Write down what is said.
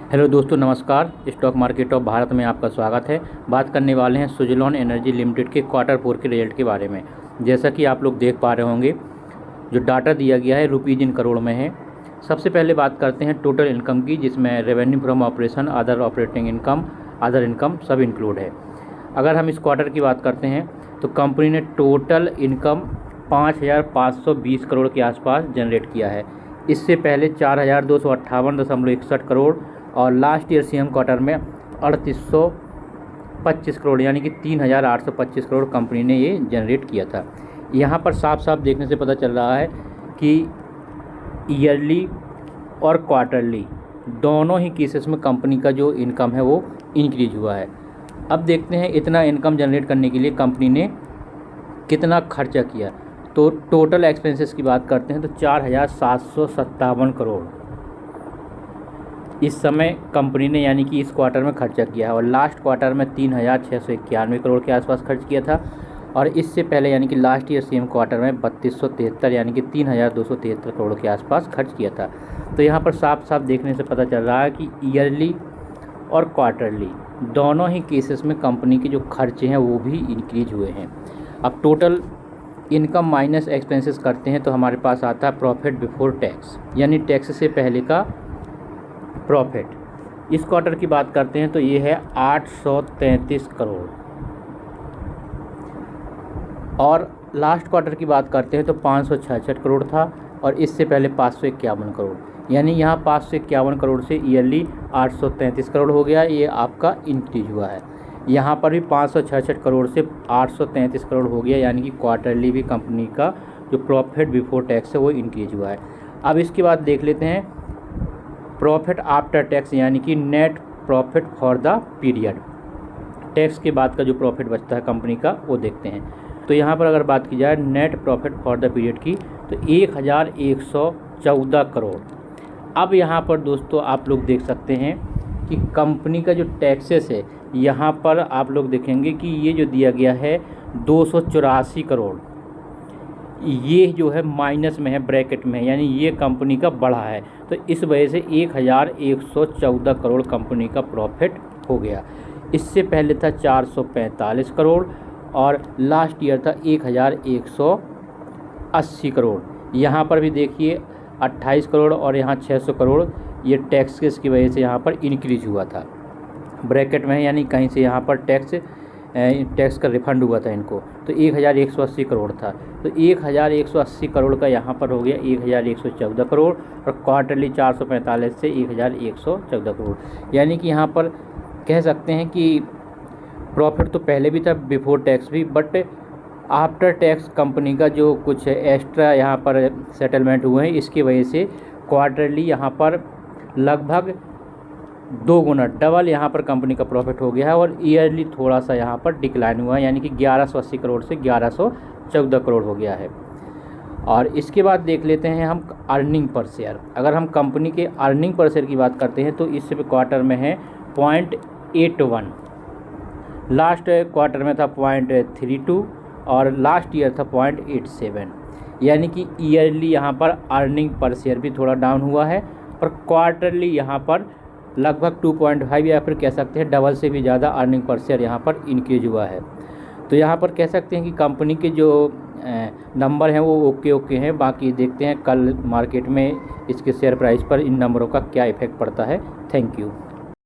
Hello दोस्तों, नमस्कार। Stock market of Bharat में आपका स्वागत है। बात करने वाले हैं सुज़लोन एनर्जी लिमिटेड के क्वार्टर 4 के रिजल्ट के बारे में। जैसा कि आप लोग देख पा रहे होंगे, जो डाटा दिया गया है रुपीज़ इन करोड़ में है। सबसे पहले बात करते हैं टोटल इनकम की, जिसमें revenue from operation, other operating income, other income सब इंक्लूड है। अगर हम इस क्वार्टर की बात करते हैं तो कंपनी ने टोटल इनकम 5,520 करोड़ के आसपास जनरेट किया है। इससे पहले 4,258.61 करोड़ और लास्ट ईयर सेम क्वार्टर में 3,825 करोड़ यानी कि 3,825 करोड़ कंपनी ने ये जनरेट किया था। यहाँ पर साफ साफ देखने से पता चल रहा है कि ईयरली और क्वार्टरली दोनों ही केसेस में कंपनी का जो इनकम है वो इंक्रीज हुआ है। अब देखते हैं इतना इनकम जनरेट करने के लिए कंपनी ने कितना खर्चा किया। तो टोटल एक्सपेंसेस की बात करते हैं तो 4,757 करोड़ इस समय कंपनी ने यानी कि इस क्वार्टर में खर्चा किया है, और लास्ट क्वार्टर में 3,691 करोड़ के आसपास खर्च किया था। और इससे पहले यानी कि लास्ट ईयर सेम क्वार्टर में 3,273 यानी कि 3,273 करोड़ के आसपास खर्च किया था। तो यहाँ पर साफ साफ देखने से पता चल रहा है कि ईयरली और क्वार्टरली दोनों ही केसेस में कंपनी के जो खर्चे हैं वो भी इंक्रीज हुए हैं। अब टोटल इनकम माइनस एक्सपेंसेस करते हैं तो हमारे पास आता है प्रॉफिट बिफोर टैक्स, यानी टैक्स से पहले का प्रॉफिट। इस क्वार्टर की बात करते हैं तो ये है 833 करोड़, और लास्ट क्वार्टर की बात करते हैं तो 566 करोड़ था, और इससे पहले 551 करोड़, यानी यहाँ 551 करोड़ से ईयरली 833 करोड़ हो गया। ये आपका इंक्रीज हुआ है। यहाँ पर भी 566 करोड़ से 833 करोड़ हो गया, यानी कि क्वार्टरली भी कंपनी का जो प्रॉफिट बिफोर टैक्स है वो इंक्रीज हुआ है। अब इसके बाद देख लेते हैं प्रॉफिट आफ्टर टैक्स, यानी कि net profit for the period. Tax के बाद का जो प्रॉफिट बचता है कंपनी का वो देखते हैं। तो यहाँ पर अगर बात की जाए net profit for the period की तो 1,114 करोड़। अब यहाँ पर दोस्तों आप लोग देख सकते हैं कि कंपनी का जो टैक्सेस है, यहाँ पर आप लोग देखेंगे कि ये जो दिया गया है 284 करोड़, ये जो है माइनस में है, ब्रैकेट में है, यानी ये कंपनी का बढ़ा है। तो इस वजह से 1,114 करोड़ कंपनी का प्रॉफिट हो गया। इससे पहले था 445 करोड़ और लास्ट ईयर था 1,180 करोड़। यहाँ पर भी देखिए 28 करोड़ और यहाँ 600 करोड़, ये टैक्सेस की वजह से यहाँ पर इंक्रीज हुआ था, ब्रैकेट में है, यानी कहीं से यहाँ पर टैक्स का रिफंड हुआ था इनको। तो 1,180 करोड़ था, तो 1,180 करोड़ का यहाँ पर हो गया 1,114 करोड़, और क्वार्टरली 445 से 1,114 करोड़, यानी कि यहाँ पर कह सकते हैं कि प्रॉफिट तो पहले भी था बिफोर टैक्स भी, बट आफ्टर टैक्स कंपनी का जो कुछ एक्स्ट्रा यहाँ पर सेटलमेंट हुए हैं इसकी वजह से क्वार्टरली यहाँ पर लगभग 2 गुना डबल यहाँ पर कंपनी का प्रॉफिट हो गया है, और ईयरली थोड़ा सा यहाँ पर डिक्लाइन हुआ है, यानी कि 1,180 करोड़ से 1,114 करोड़ हो गया है। और इसके बाद देख लेते हैं हम अर्निंग पर शेयर। अगर हम कंपनी के अर्निंग पर शेयर की बात करते हैं तो इस क्वार्टर में है 0.81, लास्ट क्वार्टर में था 0.32 और लास्ट ईयर था 0.87, यानी कि ईयरली यहाँ पर अर्निंग पर शेयर भी थोड़ा डाउन हुआ है, और क्वार्टरली यहाँ पर लगभग 2.5 या फिर कह सकते हैं डबल से भी ज़्यादा अर्निंग पर शेयर यहाँ पर इंक्रीज हुआ है। तो यहाँ पर कह सकते हैं कि कंपनी के जो नंबर हैं वो ओके हैं। बाकी देखते हैं कल मार्केट में इसके शेयर प्राइस पर इन नंबरों का क्या इफेक्ट पड़ता है। Thank you.